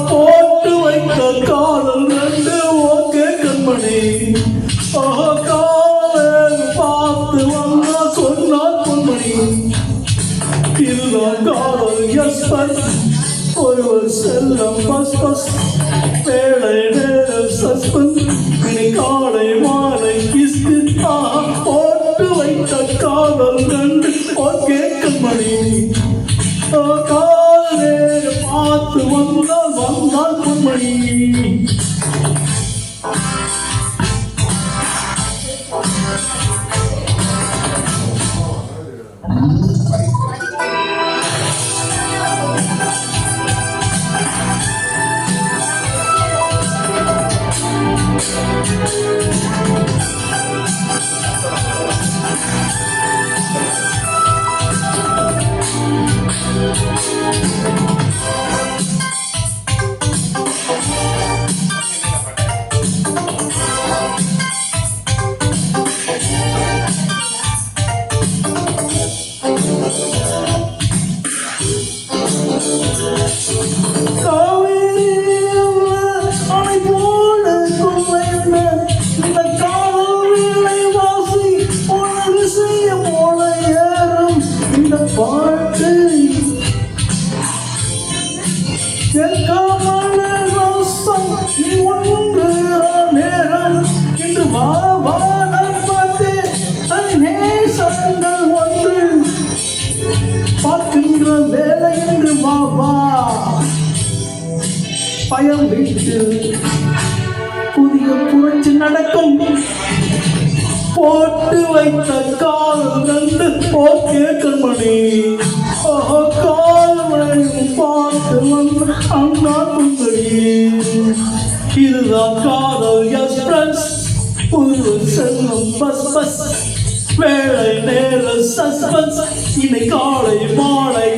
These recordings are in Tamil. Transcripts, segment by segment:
போட்டு வைத்த காதல் ரெண்டு ஓகே கண்மணி காதல் பார்த்து வந்தா சொன்னார் பொன்மணி இதுதான் காதல் எஸ் பஸ் ஒருவர் செல்லம் பஸ் பஸ் வேலை நேரம் சஸ்பெண்ட் இனி காலை மாலை கிஸ்து போட்டு வைத்த காதல் ரெண்டு ஓகே கண்மணி காதல் பார்த்து வந்தால் பொன்மணி பாட்டு ஒன்று நேரம் இன்று பார்த்து நேசங்கள் ஒன்று பார்க்கின்ற வேலை என்று வா பயம் விட்டு புதிய புரட்சி நடக்கும் போட்டு வைத்த கால் நண்டு ஓகே கண்மணி கால்மணி பார்த்து வந்து அண்ணா குந்தடி இதுதான் காதல் எஸ் ஃப்ரெண்ட்ஸ் ஒரு செல்லும் பஸ் பஸ் வேலை நேர சஸ்பென்ஸ் இனி காலை மாலை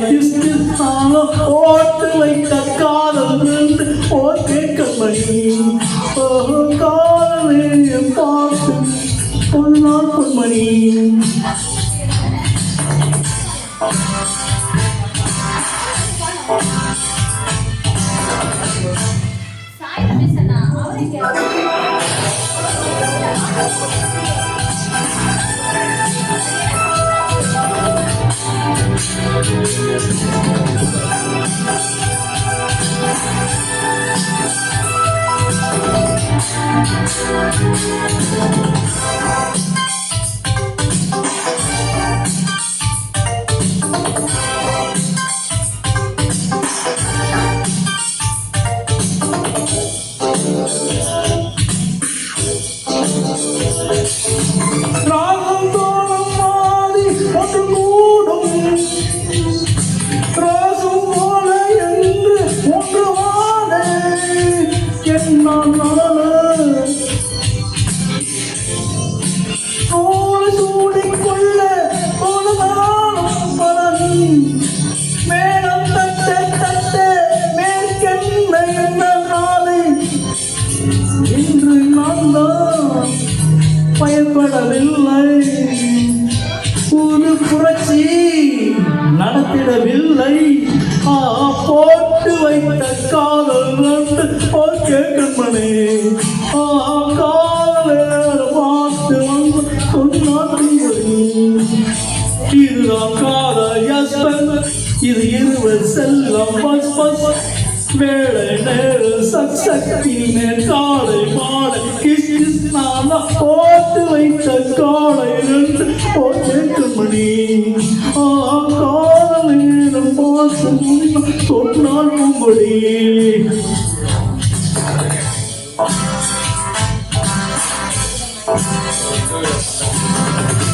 ஓட்டு வைத்த காதல் நண்டு ஓகே கண்மணி காலையை பார்த்து பொன்னார் பொன்மணி பயப்படவில்லை புது புரட்சி நடத்திடவில்லை போட்டு வைத்த காதல் நண்டு ஓகே கண்மணி காதல் பார்த்து வந்து சொன்னார் இதுதான் காதல் எஸ் இது இருவர் செல்லம் பஸ் பஸ் வேலை நேர சக்தி மேல் காலை மாலை போட்டு வைத்த காலை ரெண்டு ஓகே கண்மணி காதல் நேரம் பார்த்து சொன்னார் கும்படி Good.